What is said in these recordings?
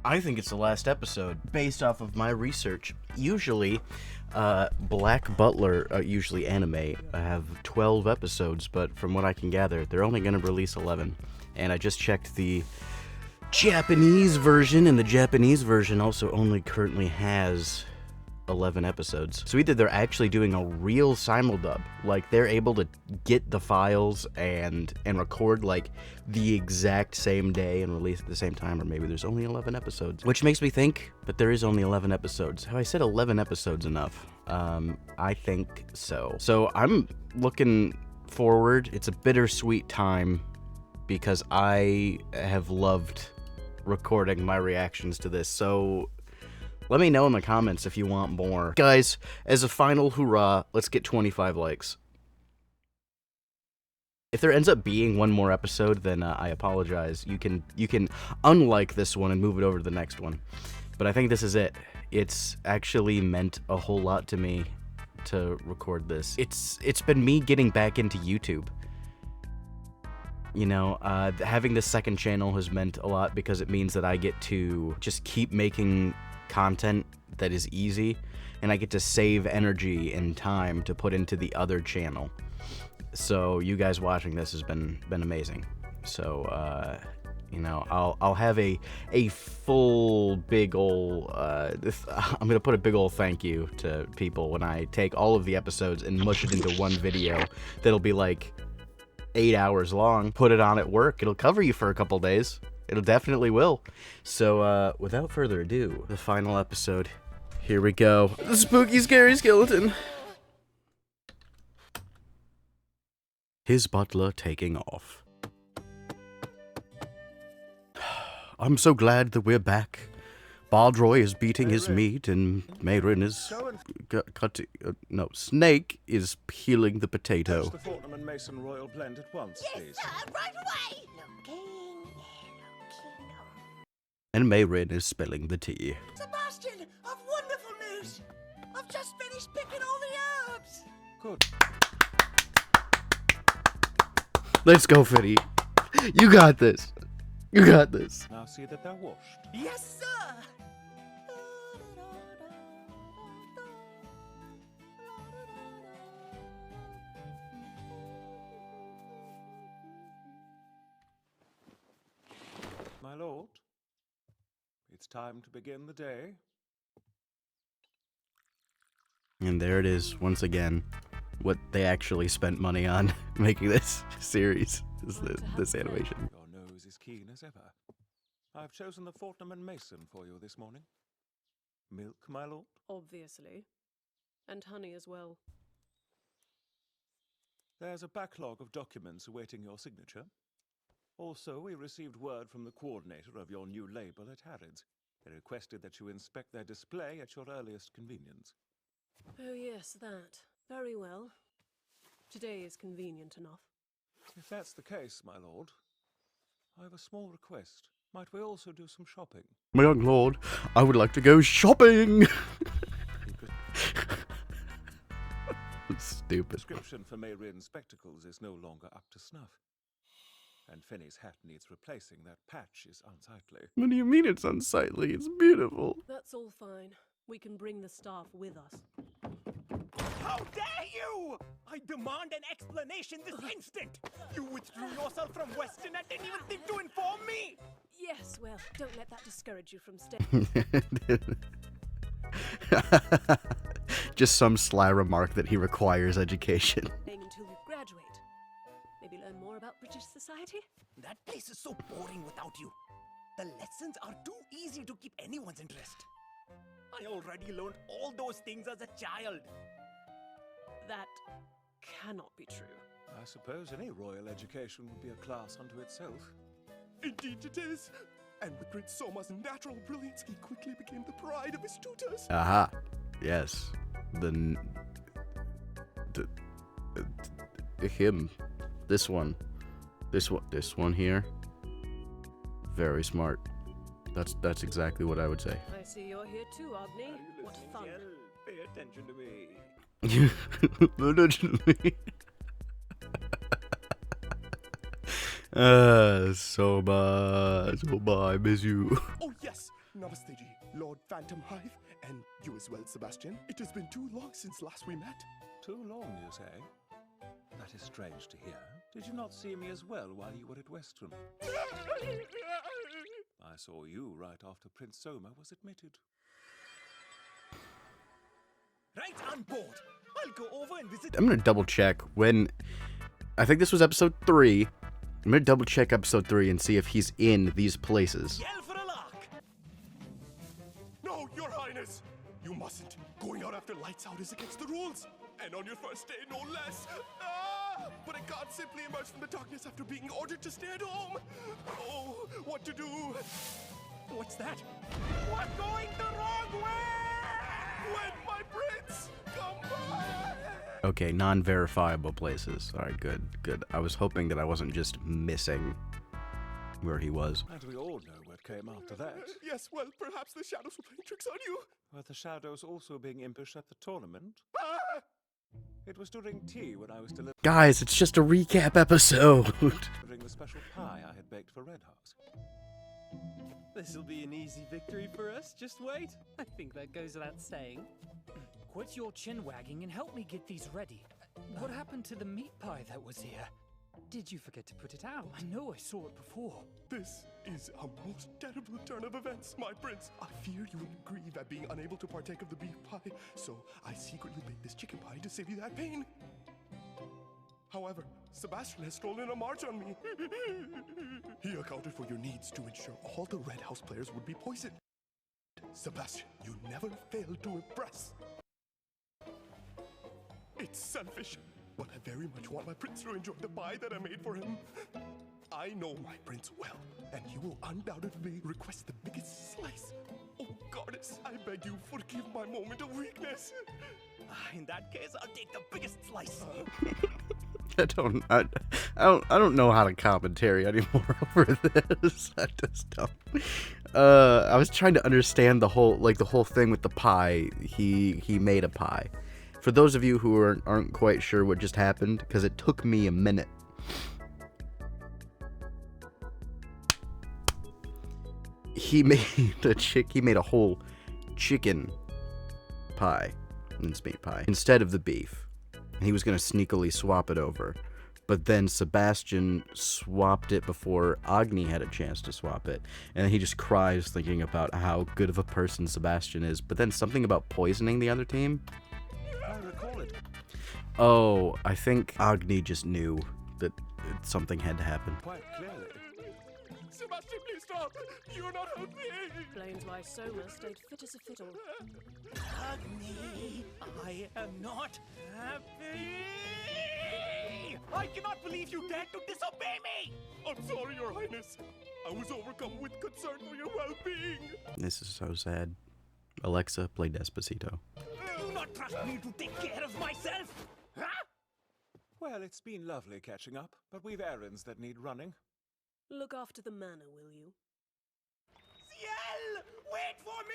I think it's the last episode, based off of my research. Usually, Black Butler, usually anime, have 12 episodes, but from what I can gather, they're only going to release 11. And I just checked the Japanese version, and the Japanese version also only currently has 11 episodes. So either they're actually doing a real simuldub, like they're able to get the files and record like the exact same day and release at the same time, or maybe there's only 11 episodes, which makes me think that there is only 11 episodes. Have I said 11 episodes enough? I think so. So I'm looking forward. It's a bittersweet time because I have loved recording my reactions to this. So let me know in the comments if you want more. Guys, as a final hurrah, let's get 25 likes. If there ends up being one more episode, then I apologize. You can unlike this one and move it over to the next one. But I think this is it. It's actually meant a whole lot to me to record this. It's been me getting back into YouTube. You know, having this second channel has meant a lot because it means that I get to just keep making content that is easy, and I get to save energy and time to put into the other channel. So you guys watching this has been amazing. So you know, I'll have a full big ol' I'm gonna put a big ol' thank you to people when I take all of the episodes and mush it into one video that'll be like 8 hours long. Put it on at work. It'll cover you for a couple days. It'll definitely will. So, without further ado, the final episode. Here we go. The spooky, scary skeleton. His butler taking off. I'm so glad that we're back. Baldroy is beating his meat, and Mayrin is cutting. No, Snake is peeling the potato. The Fortnum and Mason Royal Blend at once, please. Yes, sir, right away. Looking. And Mayrin is spilling the tea. Sebastian, I've wonderful news. I've just finished picking all the herbs. Good. Let's go, Fitty. You got this. You got this. Now see that they're washed. Yes, sir. My lord, it's time to begin the day. And there it is, once again, what they actually spent money on making this series, is this animation. Your nose is keen as ever. I've chosen the Fortnum and Mason for you this morning. Milk, my lord? Obviously. And honey as well. There's a backlog of documents awaiting your signature. Also, we received word from the coordinator of your new label at Harrods. They requested that you inspect their display at your earliest convenience. Oh yes, that. Very well. Today is convenient enough. If that's the case, my lord, I have a small request. Might we also do some shopping? My young lord, I would like to go shopping! Stupid. Prescription for Mayrin's spectacles is no longer up to snuff. And Finney's hat needs replacing. That patch is unsightly. What do you mean it's unsightly? It's beautiful. That's all fine. We can bring the staff with us. How dare you! I demand an explanation this instant! You withdrew yourself from Weston and didn't even think to inform me! Yes, well, don't let that discourage you from staying. Just some sly remark that he requires education. Until you graduate. Maybe learn more about British society? That place is so boring without you. The lessons are too easy to keep anyone's interest. I already learned all those things as a child. That cannot be true. I suppose any royal education would be a class unto itself. Indeed it is. And with Prince Soma's natural brilliance, he quickly became the pride of his tutors. Aha. Yes. Him. This one here. Very smart. That's exactly what I would say. I see you're here too, Agni. What fun. Pay attention to me. Soma, I miss you. Oh yes, Namaste ji, Lord Phantom Hive, and you as well, Sebastian. It has been too long since last we met. Too long, you say? That is strange to hear. Did you not see me as well while you were at Western? I saw you right after Prince Soma was admitted. Right on board. I'll go over and visit. I'm gonna double check when. I think this was episode 3. I'm gonna double check episode 3 and see if he's in these places. Yell for a lark. No, Your Highness! You mustn't. Going out after lights out is against the rules. And on your first day, no less. But I can't simply emerge from the darkness after being ordered to stay at home. Oh, what to do? What's that? We're going the wrong way! When my prince, come back! Okay, non-verifiable places. All right, good, good. I was hoping that I wasn't just missing where he was. And we all know what came after that. Yes, well, perhaps the shadows were playing tricks on you. Were the shadows also being impish at the tournament? Ah! It was during tea when I was delivering Guys, it's just a recap episode. the special pie I had baked for Red House. This'll be an easy victory for us. Just wait. I think that goes without saying. Quit your chin wagging and help me get these ready. What happened to the meat pie that was here? Did you forget to put it out? I know I saw it before. This is a most terrible turn of events, my prince. I fear you will grieve at being unable to partake of the beef pie, so I secretly baked this chicken pie to save you that pain. However, Sebastian has stolen a march on me. He accounted for your needs to ensure all the Red House players would be poisoned. Sebastian, you never fail to impress. It's selfish, but I very much want my prince to enjoy the pie that I made for him. I know my prince well, and he will undoubtedly request the biggest slice. Oh, goddess, I beg you, forgive my moment of weakness. In that case, I'll take the biggest slice. I don't know how to commentary anymore over this. I just don't. I was trying to understand the whole thing with the pie. He made a pie. For those of you who aren't quite sure what just happened, because it took me a minute. He made a whole chicken pie, mincemeat pie, instead of the beef. And he was gonna sneakily swap it over. But then Sebastian swapped it before Agni had a chance to swap it. And he just cries thinking about how good of a person Sebastian is. But then something about poisoning the other team? I recall it. Oh, I think Agni just knew that something had to happen. Quite clearly. Sebastian, please stop. You're not helping me. Explains why Soma stayed fit as a fiddle. Agni, I am not happy. I cannot believe you dared to disobey me. I'm sorry, Your Highness. I was overcome with concern for your well-being. This is so sad. Alexa, play Despacito. Do not trust me to take care of myself. Huh? Well, it's been lovely catching up, but we've errands that need running. Look after the manor, will you? Ciel, wait for me!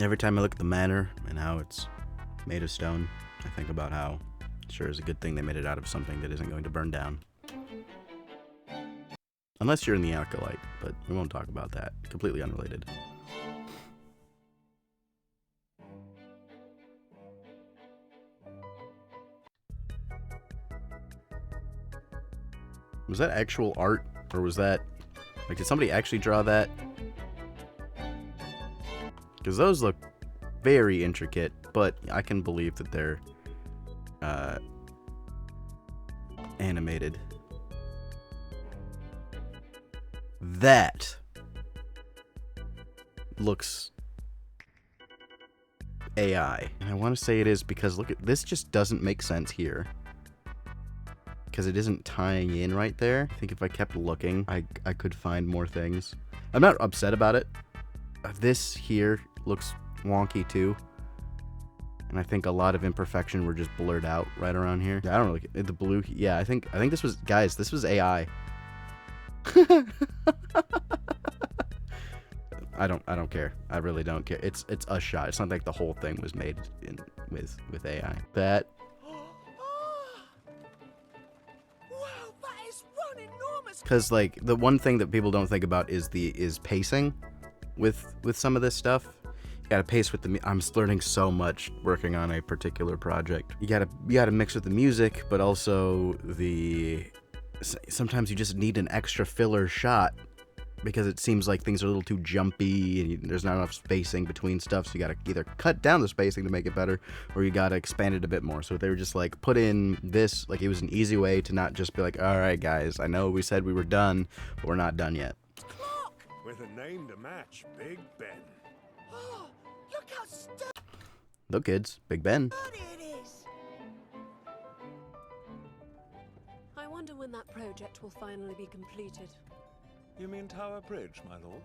Every time I look at the manor and how it's made of stone, I think about how it sure is a good thing they made it out of something that isn't going to burn down. Unless you're in the Acolyte, but we won't talk about that. Completely unrelated. Was that actual art? Or was that... like, did somebody actually draw that? Because those look very intricate, but I can believe that they're animated. That looks AI. And I want to say it is because look at this, just doesn't make sense here. Because it isn't tying in right there. I think if I kept looking, I could find more things. I'm not upset about it. This here looks wonky too. And I think a lot of imperfection were just blurred out right around here. I don't really, the blue, yeah, I think this was, guys, this was AI. I don't care. I really don't care. It's a shot. It's not like the whole thing was made with AI. That Wow, that is one enormous Because like the one thing that people don't think about is pacing with some of this stuff. You gotta pace with I'm learning so much working on a particular project. You gotta mix with the music, but also sometimes you just need an extra filler shot because it seems like things are a little too jumpy and there's not enough spacing between stuff. So you gotta either cut down the spacing to make it better, or you gotta expand it a bit more. So they were just like, put in this, like it was an easy way to not just be like, all right guys, I know we said we were done, but we're not done yet. With a name to match, Big Ben. Oh, look how sturdy Look kids, Big Ben. it is. I wonder when that project will finally be completed. You mean Tower Bridge, my lord?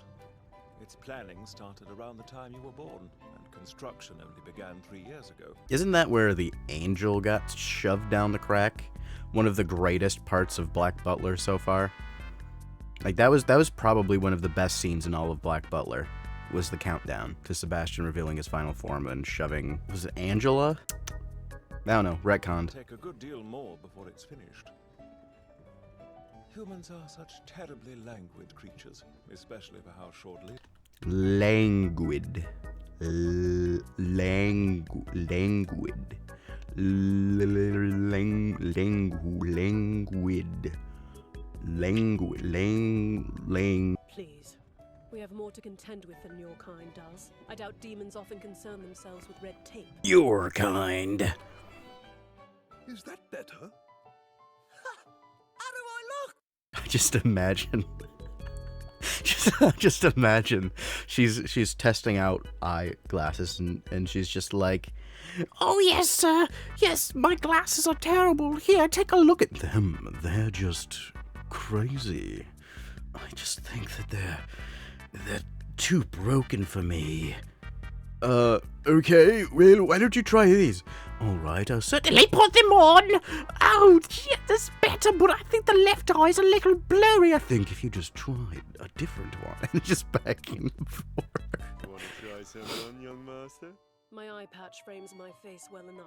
Its planning started around the time you were born, and construction only began 3 years ago. Isn't that where the angel got shoved down the crack? One of the greatest parts of Black Butler so far. Like that was probably one of the best scenes in all of Black Butler. Was the countdown to Sebastian revealing his final form and shoving, was it Angela? I don't know, retconned. Take a good deal more before it's finished. Humans are such terribly languid creatures, especially for how short-lived. Languid. Please. We have more to contend with than your kind does. I doubt demons often concern themselves with red tape. Your kind. Is that better? How do I look? Just imagine. Just imagine. She's testing out eyeglasses and she's just like, oh yes, sir. Yes, my glasses are terrible. Here, take a look at them. They're just crazy. I just think that they're too broken for me. Okay, well, why don't you try these? Alright, I'll certainly put them on. Oh, yeah, that's better, but I think the left eye's a little blurry. I think if you just tried a different one. And just back and forth. Want to try some on, young master? My eye patch frames my face well enough.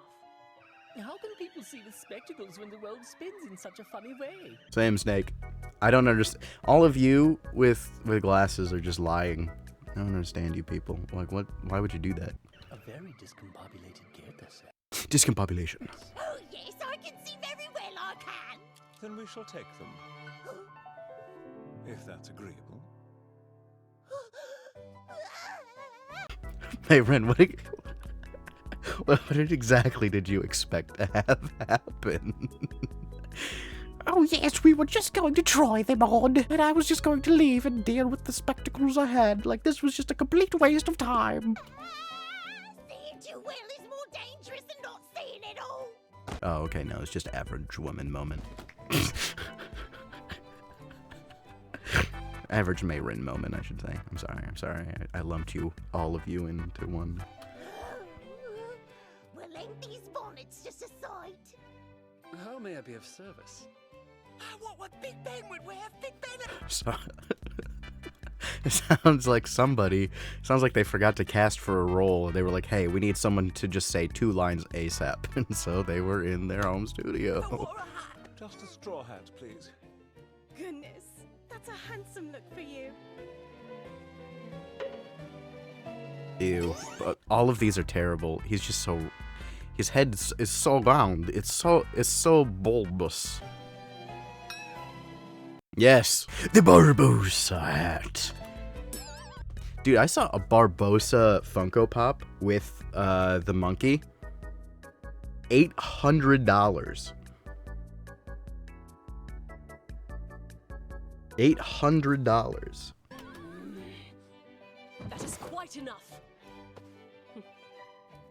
How can people see the spectacles when the world spins in such a funny way? Same, Snake. I don't understand. All of you with glasses are just lying. I don't understand you people. Like, what? Why would you do that? A very discombobulated character, sir. Discombobulation. Oh yes, I can see very well, I can. Then we shall take them. If that's agreeable. Hey, Ren, what exactly did you expect to have happen? Oh yes, we were just going to try them on, and I was just going to leave and deal with the spectacles I had. Like, this was just a complete waste of time. Seeing too well is more dangerous than not seeing it all. Oh, okay, no, it's just average woman moment. Average Mayrin moment, I should say. I'm sorry. I lumped all of you into one. Well, ain't these bonnets just a sight? How may I be of service? What Big Ben would wear? Big Ben. So, it sounds like they forgot to cast for a role. They were like, hey, we need someone to just say 2 lines ASAP. And so they were in their home studio. Wore a hat. Just a straw hat, please. Goodness, that's a handsome look for you. Ew. But all of these are terrible. He's just so... His head is so round. It's so bulbous. Yes, the Barbosa hat. Dude, I saw a Barbosa Funko Pop with the monkey. $800. $800. That is quite enough.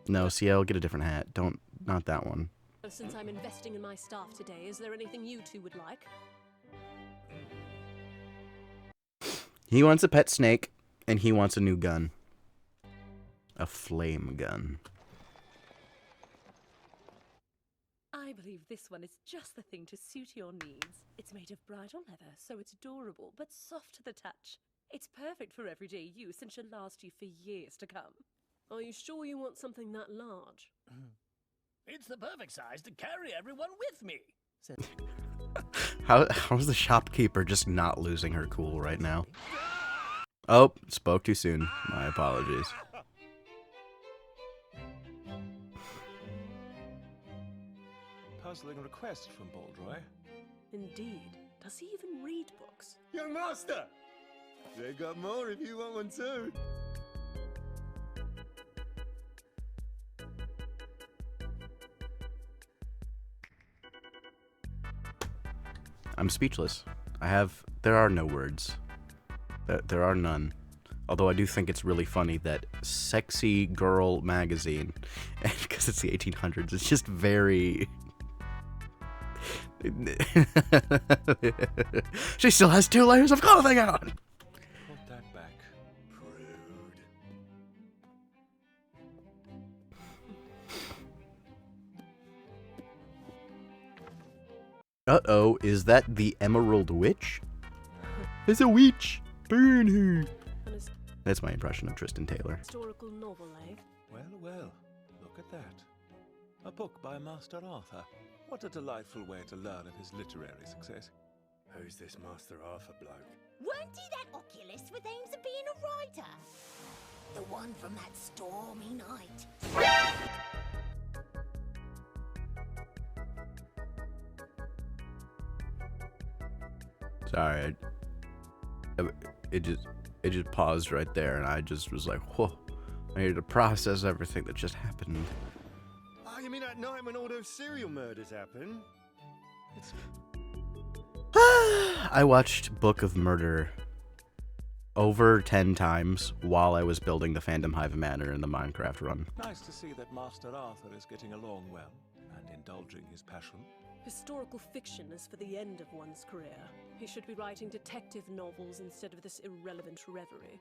No, CL, get a different hat. Not that one. Since I'm investing in my staff today, is there anything you two would like? He wants a pet snake, and he wants a new gun. A flame gun. I believe this one is just the thing to suit your needs. It's made of bridal leather, so it's adorable, but soft to the touch. It's perfect for everyday use and should last you for years to come. Are you sure you want something that large? It's the perfect size to carry everyone with me. How's the shopkeeper just not losing her cool right now? Oh, spoke too soon. My apologies. Puzzling request from Baldroy. Indeed. Does he even read books? Young master! They got more if you want one too. I'm speechless. There are no words. There are none. Although I do think it's really funny that Sexy Girl magazine, because it's the 1800s, it's just very... She still has 2 layers of clothing on! Put that back. Prude. Uh-oh, is that the Emerald Witch? It's a witch! Burn her! An That's my impression of Tristan Taylor. historical novel, eh? Well, well, look at that. A book by Master Arthur. What a delightful way to learn of his literary success. Who's this Master Arthur bloke? Weren't he that oculist with aims of being a writer? The one from that stormy night. Sorry, it just paused right there, and I just was like, whoa. I needed to process everything that just happened. Oh, you mean that night when all those serial murders happened? It's I watched Book of Murder over 10 times while I was building the Fandom Hive Manor in the Minecraft run. nice to see that Master Arthur is getting along well and indulging his passion. Historical fiction is for the end of one's career. He should be writing detective novels instead of this irrelevant reverie.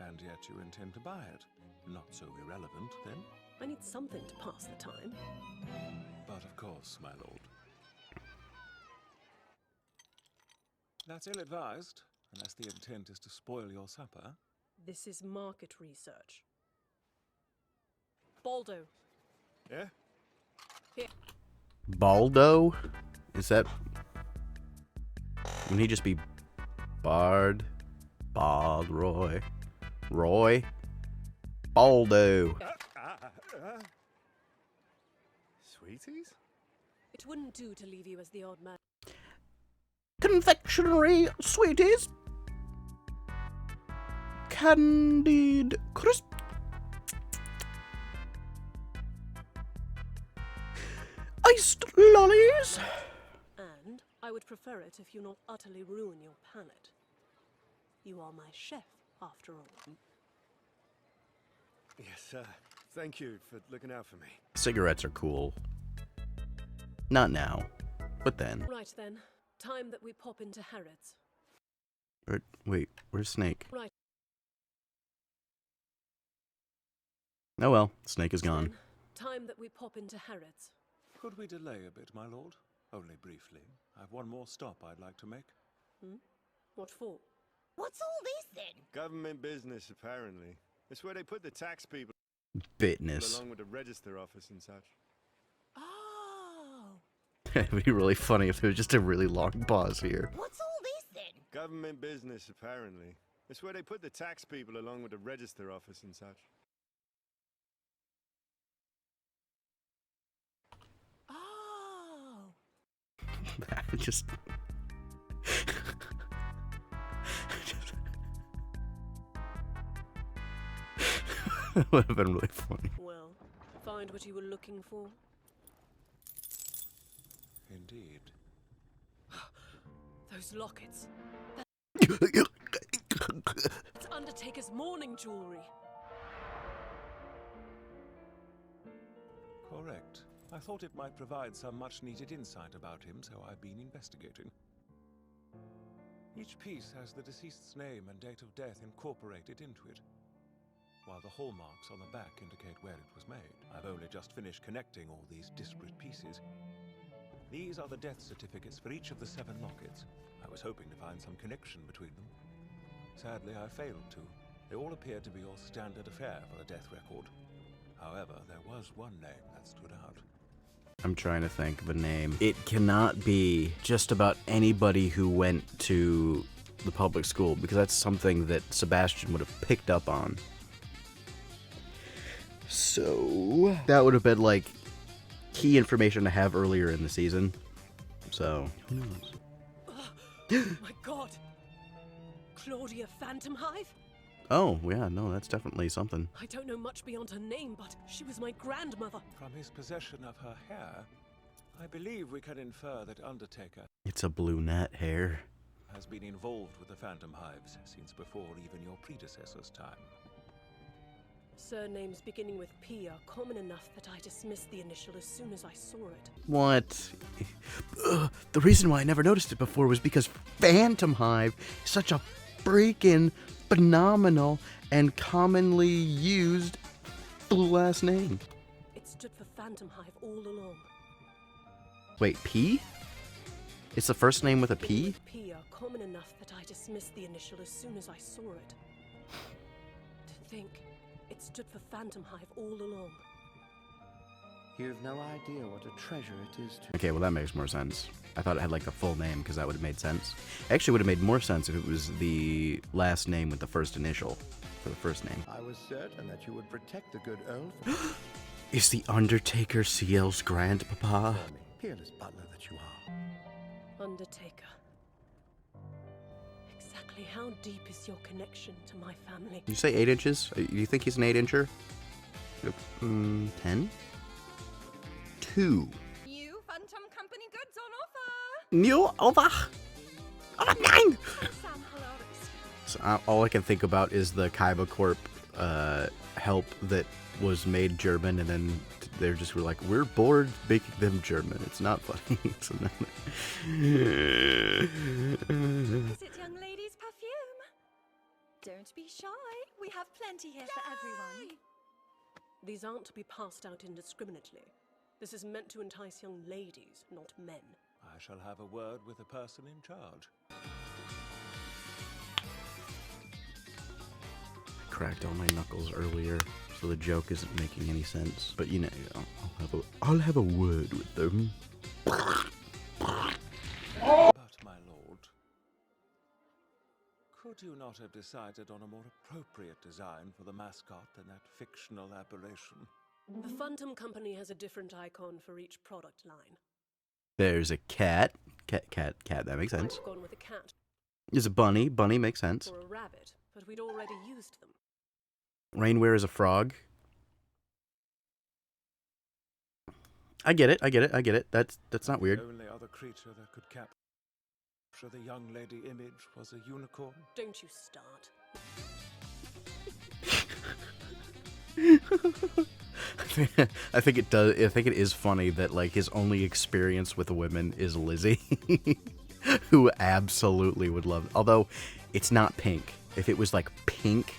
And yet you intend to buy it. Not so irrelevant, then. I need something to pass the time. But of course, my lord. That's ill-advised, unless the intent is to spoil your supper. This is market research. Baldo. Yeah? Baldo? Is that... Wouldn't he just be Bard? Bald Roy? Roy? Baldo. Sweeties? It wouldn't do to leave you as the odd man. Confectionery sweeties. Candied crisp. Iced lollies. And I would prefer it if you not utterly ruin your palate. You are my chef, after all. Yes, sir. Thank you for looking out for me. Cigarettes are cool. Not now, but then. Right then. Time that we pop into Harrods. Wait, where's Snake? Right. Oh well, Snake is gone. Then, time that we pop into Harrods. Could we delay a bit, my lord? Only briefly. I've one more stop I'd like to make. What for? What's all this then? Government business, apparently. It's where they put the tax people Bitness. along with the register office and such. Oh. It'd be really funny if there was just a really long pause here. What's all this then? Government business, apparently. It's where they put the tax people along with the register office and such. Oh. just... That would have been really funny. Well, find what you were looking for. Indeed. Those lockets. It's Undertaker's mourning jewelry. Correct. I thought it might provide some much-needed insight about him, so I've been investigating. Each piece has the deceased's name and date of death incorporated into it, while the hallmarks on the back indicate where it was made. I've only just finished connecting all these disparate pieces. These are the death certificates for each of the 7 lockets. I was hoping to find some connection between them. Sadly, I failed to. They all appear to be your standard affair for a death record. However, there was one name that stood out. I'm trying to think of a name. It cannot be just about anybody who went to the public school, because that's something that Sebastian would have picked up on. So that would have been like key information to have earlier in the season. So who knows? Oh my god! Claudia Phantom Hive? Oh yeah, no, that's definitely something. I don't know much beyond her name, but she was my grandmother. From his possession of her hair, I believe we can infer that Undertaker It's a blue net hair. has been involved with the Phantom Hives since before even your predecessor's time. Surnames beginning with P are common enough that I dismissed the initial as soon as I saw it. What? The reason why I never noticed it before was because Phantom Hive is such a freaking phenomenal and commonly used last name. It stood for Phantom Hive all along. Wait, P? It's the first name with a Beginning P? with P are common enough that I dismissed the initial as soon as I saw it. To think, it stood for Phantom Hive all along. You've no idea what a treasure it is to... Okay, well that makes more sense. I thought it had like the full name because that would have made sense. Actually would have made more sense if it was the last name with the first initial for the first name. I was certain that you would protect the good Earl Is the Undertaker CL's grandpapa? for me, peerless butler that you are. Undertaker. Exactly how deep is your connection to my family? You say 8 inches? Do you think he's an 8-incher? 10? 2. New Phantom Company goods on offer! New over. Oh, 9! Sam Hilarious. So all I can think about is the Kaiba Corp help that was made German, and then they're just were like, we're bored making them German. It's not funny. So Is it young lady's perfume? Don't be shy. We have plenty here for everyone. These aren't to be passed out indiscriminately. This is meant to entice young ladies, not men. I shall have a word with the person in charge. I cracked all my knuckles earlier, so the joke isn't making any sense. But you know, I'll have a word with them. But, my lord, could you not have decided on a more appropriate design for the mascot than that fictional aberration? The Phantom Company has a different icon for each product line. There's a cat. Cat. That makes sense. I've gone with a cat There's a bunny. Bunny makes sense. or a rabbit, but we'd already used them. Rainwear is a frog. I get it. That's not weird. The only other creature that could capture the young lady image was a unicorn. Don't you start. I think it does. I think it is funny that like his only experience with women is Lizzie, who absolutely would love. Although it's not pink. If it was like pink,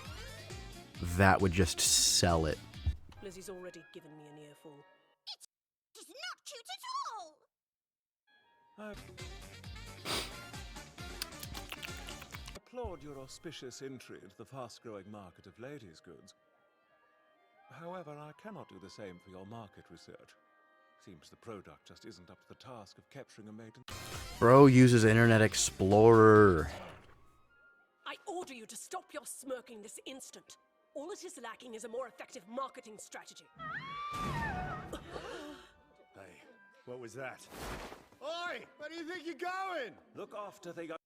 that would just sell it. Lizzie's already given me an earful. It's not cute at all! I applaud your auspicious entry into the fast-growing market of ladies' goods. However, I cannot do the same for your market research. Seems the product just isn't up to the task of capturing a maiden. Bro uses Internet Explorer. I order you to stop your smirking this instant. All it is lacking is a more effective marketing strategy. Hey, what was that? Oi! Where do you think you're going? Look after the young...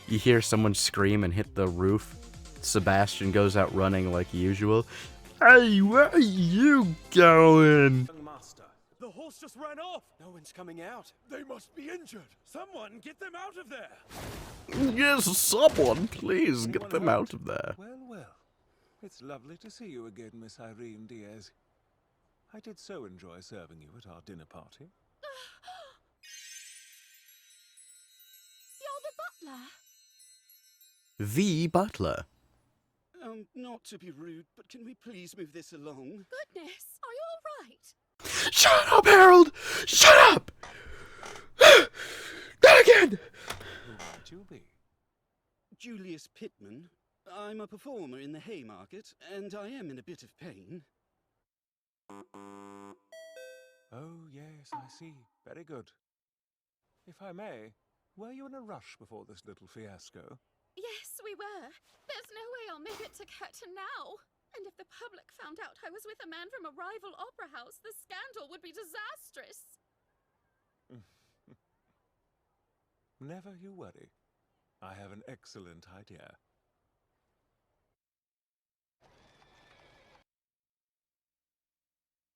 You hear someone scream and hit the roof. Sebastian goes out running like usual. Hey, where are you going? master. The horse just ran off. No one's coming out. They must be injured. Someone get them out of there. Yes, someone, please get Anyone them hurt? out of there. Well. It's lovely to see you again, Miss Irene Diaz. I did so enjoy serving you at our dinner party. You're the butler? The butler. Not to be rude, but can we please move this along? Goodness, are you all right? Shut up, Harold! Shut up! Not again! Who might you be? Julius Pittman. I'm a performer in the Haymarket, and I am in a bit of pain. Oh, yes, I see. Very good. If I may, were you in a rush before this little fiasco? Yes, we were. There's no way I'll make it to Curtain now. And if the public found out I was with a man from a rival opera house, the scandal would be disastrous. Never you worry. I have an excellent idea.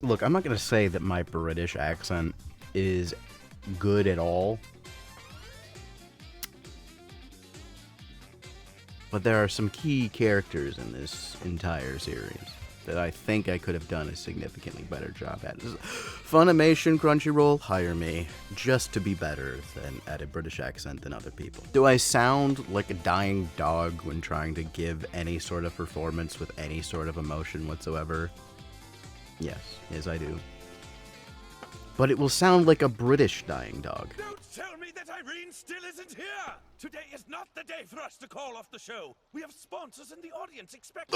Look, I'm not going to say that my British accent is good at all. But there are some key characters in this entire series that I think I could have done a significantly better job at. Funimation, Crunchyroll, hire me just to be better than at a British accent than other people. Do I sound like a dying dog when trying to give any sort of performance with any sort of emotion whatsoever? Yes, I do. But it will sound like a British dying dog. Don't tell me that Irene still isn't here! Today is not the day for us to call off the show. We have sponsors and the audience expect.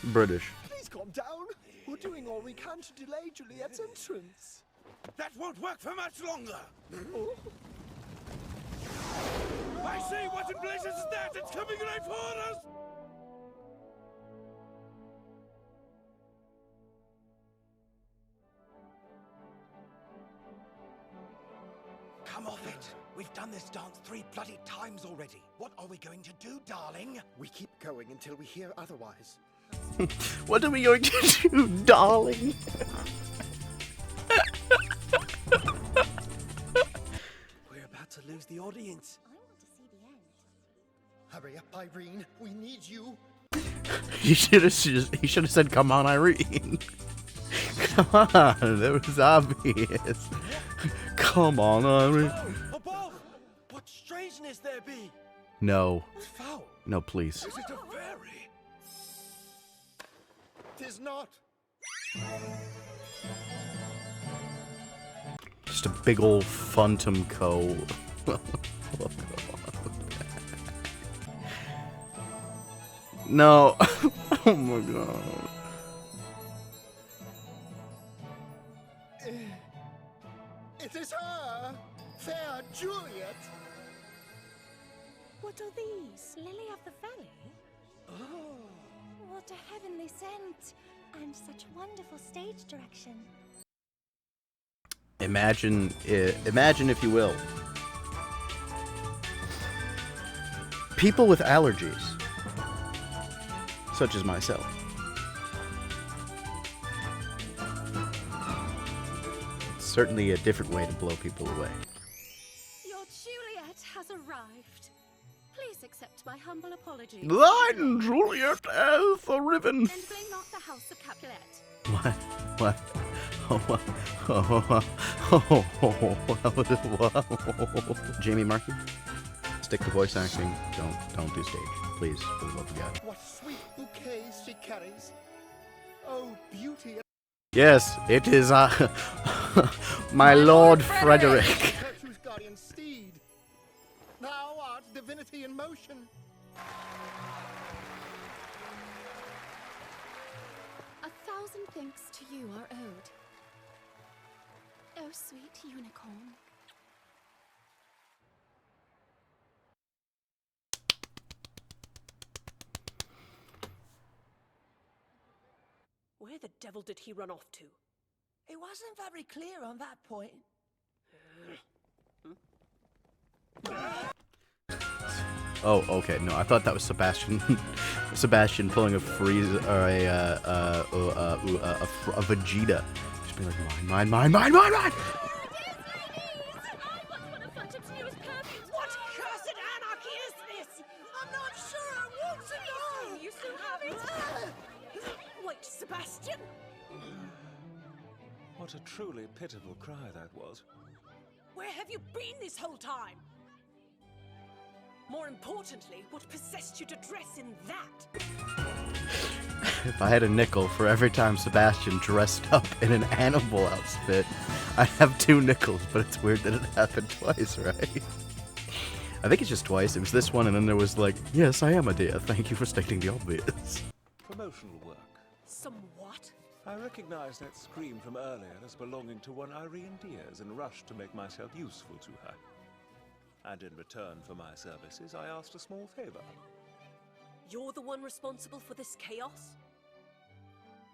British. Please calm down. We're doing all we can to delay Juliet's entrance. That won't work for much longer. I say, what in blazes is that? It's coming right for us! Come off it. We've done this dance 3 bloody times already. What are we going to do, darling? We keep going until we hear otherwise. What are we going to do, darling? We're about to lose the audience. I want to see the end. Hurry up, Irene. We need you. He should have said, "Come on, Irene." Come on, that was obvious. Come on, Irene. Above! What strangeness there be? No. Foul. No, please. Is it a fairy? 'Tis not. Just a big old phantom co. No. Oh my god. It is her, fair Juliet. What are these? Lily of the Valley? Oh. What a heavenly scent! And such wonderful stage direction. Imagine, if you will, people with allergies, such as myself. It's certainly a different way to blow people away. Your Juliet has arrived. Please accept my humble apology. Thine Juliet as a ribbon. And blame not the House of Capulet. What? Jamie Markey, stick to voice acting. Don't do stage, please, for the love of God. What sweet bouquets she carries. Oh, beauty. Yes, it is my Lord Frederick. Virtue's guardian steed. Thou art divinity in motion. A thousand thanks to you are owed. Oh, sweet unicorn. Where the devil did he run off to? It wasn't very clear on that point. Oh, okay. No, I thought that was Sebastian. Sebastian pulling a freeze or a Vegeta. Just being like, mine. What cursed anarchy is this? I'm not sure I want to know! You still have it? Wait, Sebastian! What a truly pitiful cry that was. Where have you been this whole time? More importantly, what possessed you to dress in that? If I had a nickel for every time Sebastian dressed up in an animal outfit, I'd have 2 nickels, but it's weird that it happened twice, right? I think it's just twice. It was this one, and then there was like, yes, I am a deer. Thank you for stating the obvious. Promotional work. Somewhat? I recognized that scream from earlier as belonging to one Irene Diaz and rushed to make myself useful to her. And in return for my services, I asked a small favor. You're the one responsible for this chaos?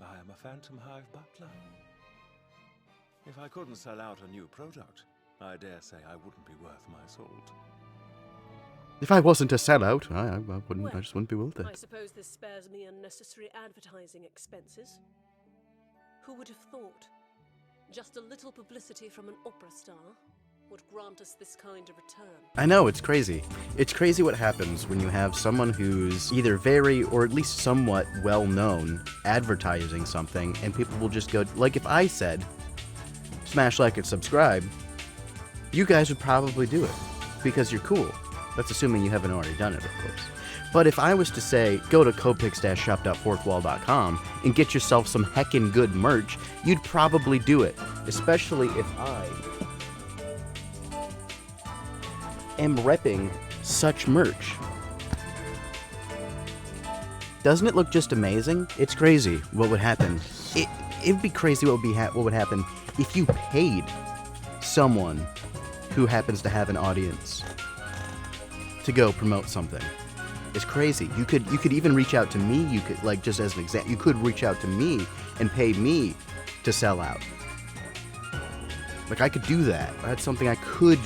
I am a Phantom Hive butler. If I couldn't sell out a new product, I dare say I wouldn't be worth my salt. If I wasn't a sellout, I wouldn't. Well, I just wouldn't be worth it. I suppose this spares me unnecessary advertising expenses. Who would have thought? Just a little publicity from an opera star would grant us this kind of return. I know, it's crazy. It's crazy what happens when you have someone who's either very or at least somewhat well known advertising something, and people will just go, like if I said, smash like and subscribe, you guys would probably do it because you're cool. That's assuming you haven't already done it, of course. But if I was to say, go to copix-shop.fourthwall.com and get yourself some heckin' good merch, you'd probably do it. Especially if I am repping such merch. Doesn't it look just amazing? It's crazy what would happen. It'd be crazy what would happen if you paid someone who happens to have an audience to go promote something. It's crazy. You could even reach out to me. You could, like, just as an example, you could reach out to me and pay me to sell out. Like, I could do that. That's something I could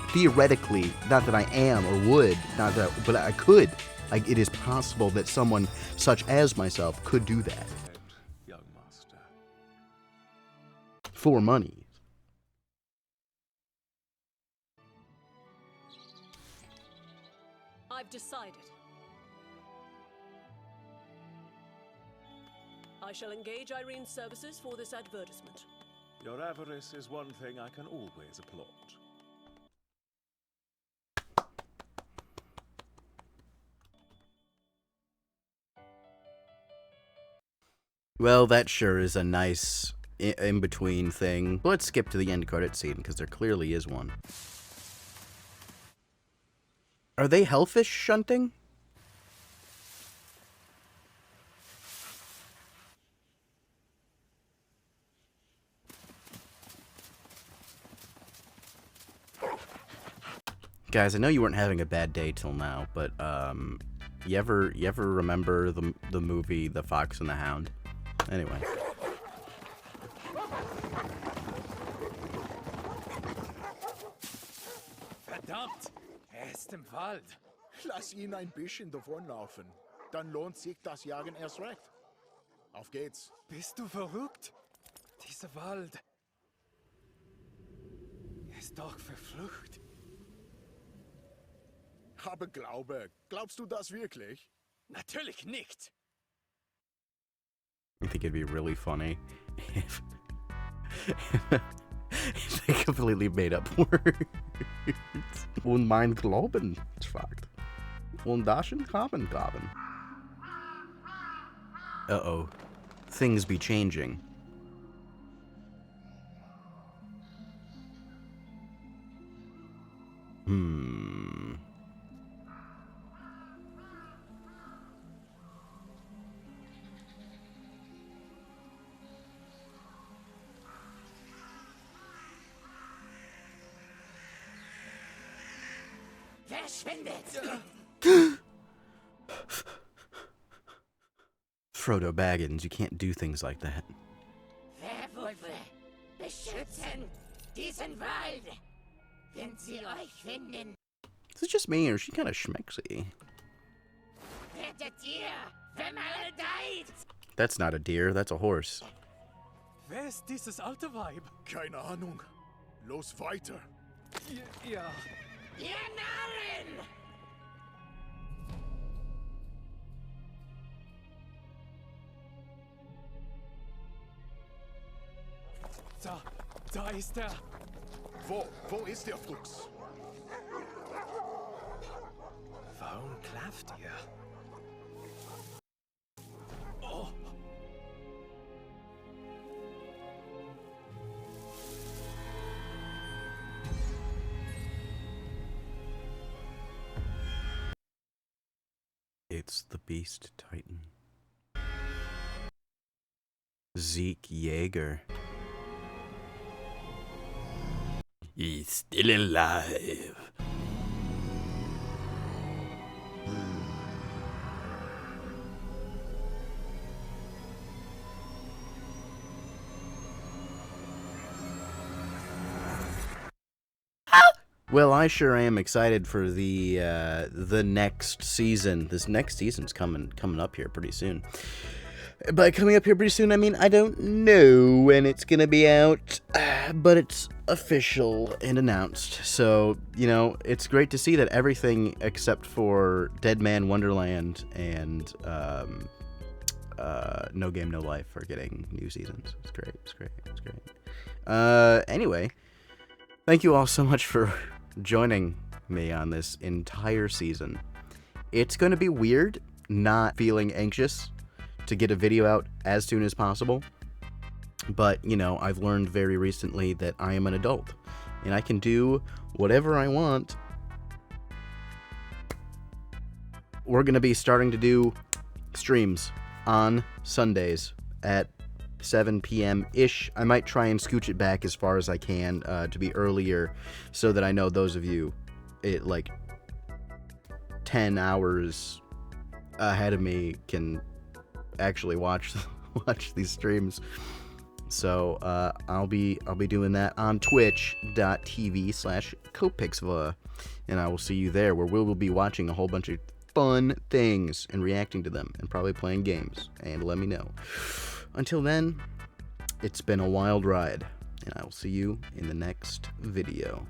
theoretically, not that I am or would, not that, but I could. Like, it is possible that someone such as myself could do that. Young master. For money. I've decided. I shall engage Irene's services for this advertisement. Your avarice is one thing I can always applaud. Well, that sure is a nice in-between thing. Let's skip to the end credit scene, because there clearly is one. Are they hellfish shunting? Guys, I know you weren't having a bad day till now, but you ever remember the movie The Fox and the Hound? Anyway. Verdammt! Ist im Wald. Lass ihn ein bisschen davonlaufen. Dann lohnt sich das Jagen erst recht. Auf geht's. Bist du verrückt? Dieser Wald ist doch verflucht. Aber Glaube, glaubst du das wirklich? Natürlich nicht. I think it'd be really funny if they completely made up words. Und mein Glauben fragt. Und das haben. Uh-oh. Things be changing. Frodo Baggins, you can't do things like that. Werwölfe, beschützen diesen Wald, wenn sie euch finden. Is it just me, or is she kind of schmexy? Rettet ihr, vermaledeit! That's not a deer, that's a horse. Wer ist dieses alte Weib? Keine Ahnung. Los weiter. Ja. Ihr Narren! Da ist er. Wo ist der Fuchs? It's the Beast Titan. Zeke Yeager. He's still alive. Well, I sure am excited for the next season. This next season's coming up here pretty soon. By coming up here pretty soon, I mean I don't know when it's gonna be out, but it's official and announced. So, you know, it's great to see that everything except for Dead Man Wonderland and No Game No Life are getting new seasons. It's great. It's great. It's great. Anyway, thank you all so much for joining me on this entire season. It's going to be weird not feeling anxious to get a video out as soon as possible, but, you know, I've learned very recently that I am an adult, and I can do whatever I want. We're going to be starting to do streams on Sundays at 7 p.m.-ish. I might try and scooch it back as far as I can to be earlier, so that I know those of you, like 10 hours ahead of me, can actually watch these streams. So I'll be doing that on twitch.tv/Kopixva, and I will see you there, where we will be watching a whole bunch of fun things and reacting to them, and probably playing games. And let me know. Until then, it's been a wild ride, and I will see you in the next video.